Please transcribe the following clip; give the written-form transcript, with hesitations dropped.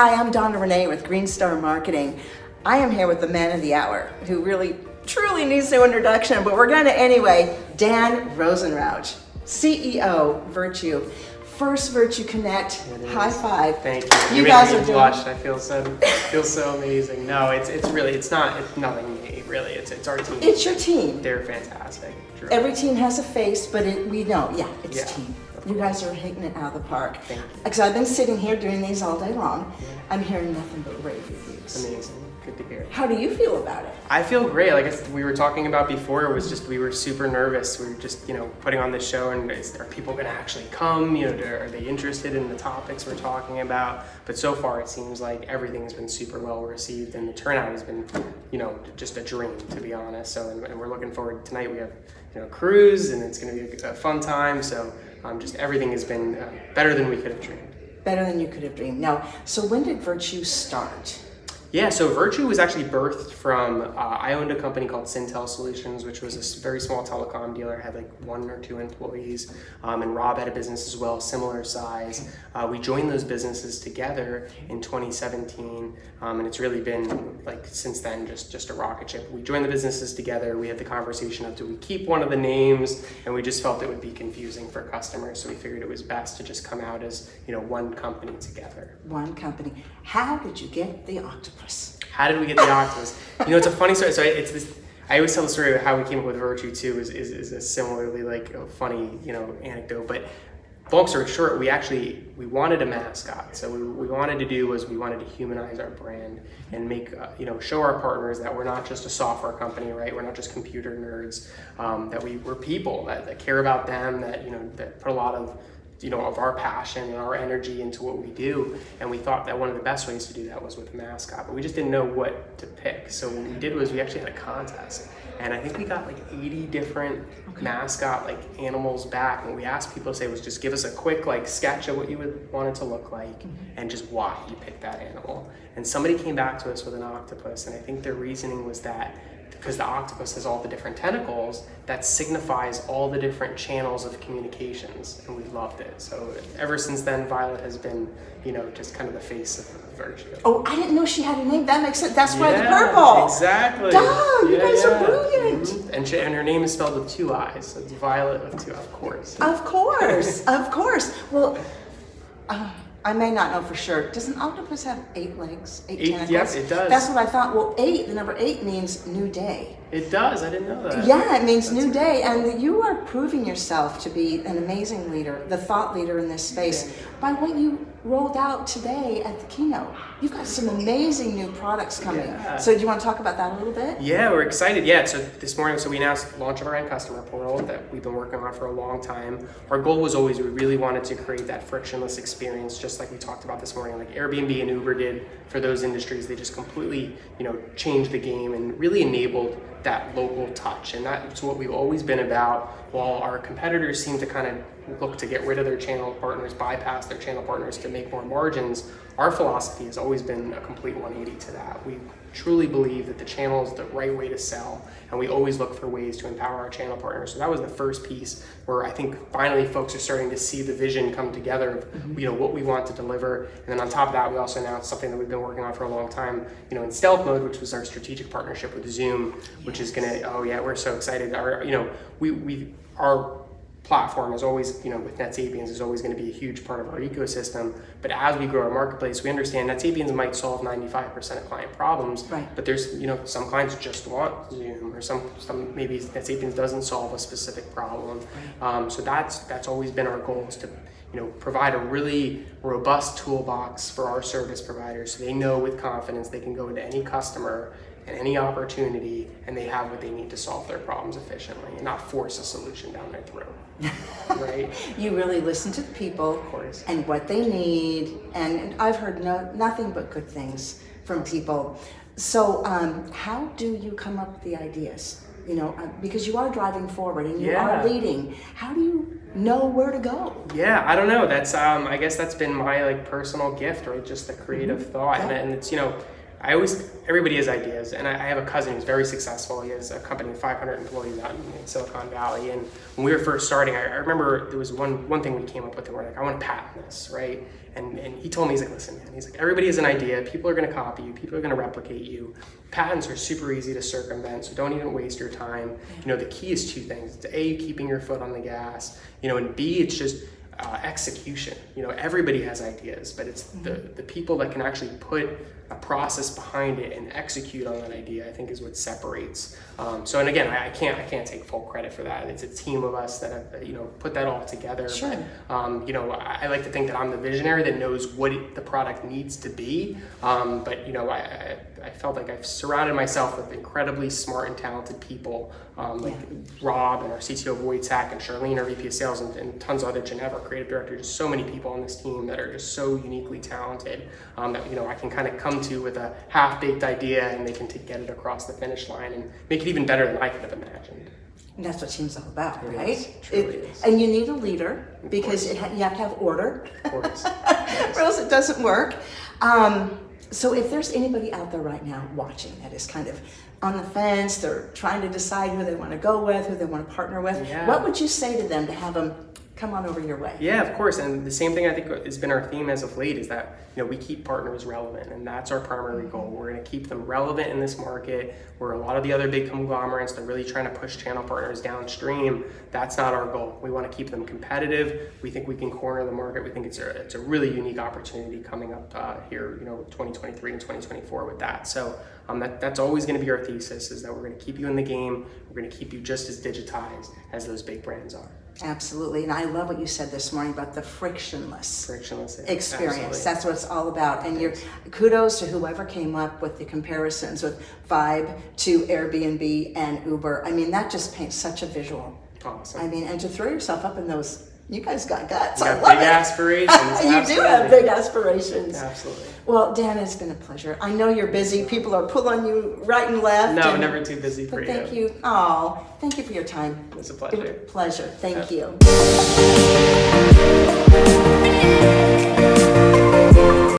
Hi, I'm Donna Renee with Green Star Marketing. I am here with the man of the hour who really, truly needs no introduction, but we're going to anyway. Dan Rosenrauch, CEO, Viirtue. First Viirtue Connect, high five. Thank you. You You're guys making are me blush. I feel so amazing. No, it's nothing me really. It's our team. It's your team. They're fantastic. True. Every team has a face, but we know, it's team. of You course. guys are hitting it out of the park. Thank you. Because I've been sitting here doing these all day long. Yeah. I'm hearing nothing but rave reviews. Amazing. Good to hear. How do you feel about it? I feel great. Like we were talking about before, it was just we were super nervous. We were just putting on this show, and are people going to actually come? Are they interested in the topics we're talking about? But so far, it seems like everything's been super well received, and the turnout has been just a dream, to be honest. So and we're looking forward tonight. We have a cruise, and it's going to be a fun time. So just everything has been better than we could have dreamed. Better than you could have dreamed. Now, so when did Viirtue start? Yeah, so Viirtue was actually birthed from, I owned a company called Syntel Solutions, which was a very small telecom dealer, had like 1 or 2 employees, and Rob had a business as well, similar size. We joined those businesses together in 2017, and it's really been like since then just a rocket ship. We joined the businesses together, we had the conversation of do we keep one of the names, and we just felt it would be confusing for customers, so we figured it was best to just come out as one company together. One company. How did you get the octopus? How did we get the octopus? It's a funny story. So it's this. I always tell the story of how we came up with Viirtue too. Is a similarly like a funny anecdote. But long story short, we wanted a mascot. So what we wanted to do was we wanted to humanize our brand and make show our partners that we're not just a software company, right? We're not just computer nerds. That we're people that care about them. That put a lot of of our passion and our energy into what we do, and we thought that one of the best ways to do that was with a mascot, but we just didn't know what to pick. So what we did was we actually had a contest, and I think we got like 80 different mascot animals back, and what we asked people to say was just give us a quick sketch of what you would want it to look like, and just why you picked that animal. And somebody came back to us with an octopus, and I think their reasoning was that because the octopus has all the different tentacles, that signifies all the different channels of communications, and we loved it. So ever since then, Violet has been, just kind of the face of Viirtue. Oh, I didn't know she had a name. That makes sense. That's why the purple. Exactly. Duh, you guys are brilliant. Mm-hmm. And her name is spelled with 2 I's, so it's Violet with 2, of course. Of course, of course. Well, I may not know for sure. Does an octopus have 8 legs, 8 tentacles? Yes, it does. That's what I thought. Well, the number 8 means new day. It does. I didn't know that. Yeah, it means new day, and you are proving yourself to be an amazing leader, the thought leader in this space, by what you rolled out today at the keynote. You've got some amazing new products coming. Yeah. So do you want to talk about that a little bit? Yeah, we're excited. Yeah, so this morning, we announced the launch of our end customer portal that we've been working on for a long time. Our goal was always, we really wanted to create that frictionless experience, just like we talked about this morning, like Airbnb and Uber did for those industries. They just completely, changed the game and really enabled that local touch. And that's what we've always been about. While our competitors seem to kind of look to get rid of their channel partners, bypass their channel partners to make more margins, our philosophy has always been a complete 180 to that. We truly believe that the channel is the right way to sell, and we always look for ways to empower our channel partners. So that was the first piece where I think finally folks are starting to see the vision come together of what we want to deliver. And then on top of that, we also announced something that we've been working on for a long time, in stealth mode, which was our strategic partnership with Zoom, which is gonna, we're so excited. Our platform is always, with NetSapiens, is always going to be a huge part of our ecosystem. But as we grow our marketplace, we understand NetSapiens might solve 95% of client problems, right. But there's, some clients just want Zoom, or some maybe NetSapiens doesn't solve a specific problem. Right. So that's always been our goal, is to provide a really robust toolbox for our service providers, so they know with confidence they can go into any customer and any opportunity, and they have what they need to solve their problems efficiently, and not force a solution down their throat. Right? You really listen to the people, of course, and what they need, and I've heard nothing but good things from people. So how do you come up with the ideas? Because you are driving forward and you are leading. How do you know where to go? Yeah, I don't know. That's I guess that's been my personal gift, right? Just the creative thought, and it's everybody has ideas, and I have a cousin who's very successful. He has a company of 500 employees out in Silicon Valley, and when we were first starting, I remember there was one thing we came up with, and we're like, I want to patent this, right? And he told me, he's like, listen, man, he's like, everybody has an idea, people are going to copy you, people are going to replicate you. Patents are super easy to circumvent, so don't even waste your time. You know, the key is two things. It's A, keeping your foot on the gas, you know, and B, it's just execution. You know, everybody has ideas, but it's the people that can actually put a process behind it and execute on that idea, I think, is what separates. So, and again, I can't take full credit for that. It's a team of us that have, you know, put that all together. Sure. But, you know, I like to think that I'm the visionary that knows what the product needs to be. But, you know, I felt like I've surrounded myself with incredibly smart and talented people, like Rob and our CTO Viirtue and Charlene, our VP of Sales, and tons of other Geneva, our creative director. Just so many people on this team that are just so uniquely talented that, you know, I can kind of come to with a half-baked idea, and they can get it across the finish line and make it even better than I could have imagined. And that's what team's all about, right? It truly is. And you need a leader because you have to have order. Of course. Or else it doesn't work. So if there's anybody out there right now watching that is kind of on the fence, they're trying to decide who they want to go with, who they want to partner with, what would you say to them to have them come on over your way? Yeah, of course. And the same thing I think has been our theme as of late is that, you know, we keep partners relevant, and that's our primary goal. We're going to keep them relevant in this market where a lot of the other big conglomerates, they're really trying to push channel partners downstream. That's not our goal. We want to keep them competitive. We think we can corner the market. We think it's a really unique opportunity coming up here, you know, 2023 and 2024 with that. So that's always going to be our thesis, is that we're going to keep you in the game. We're going to keep you just as digitized as those big brands are. Absolutely. And I love what you said this morning about the frictionless experience. Absolutely. That's what it's all about. And your kudos to whoever came up with the comparisons with Vibe to Airbnb and Uber. I mean, that just paints such a visual. Awesome. I mean, and to throw yourself up in those, you guys got guts. You I got love big it. aspirations. You do have big aspirations. Absolutely. Well, Dan, it's been a pleasure. I know you're busy. People are pulling you right and left. No, never too busy for but you. thank you. Oh, thank you for your time. It's a pleasure. Pleasure. Thank you.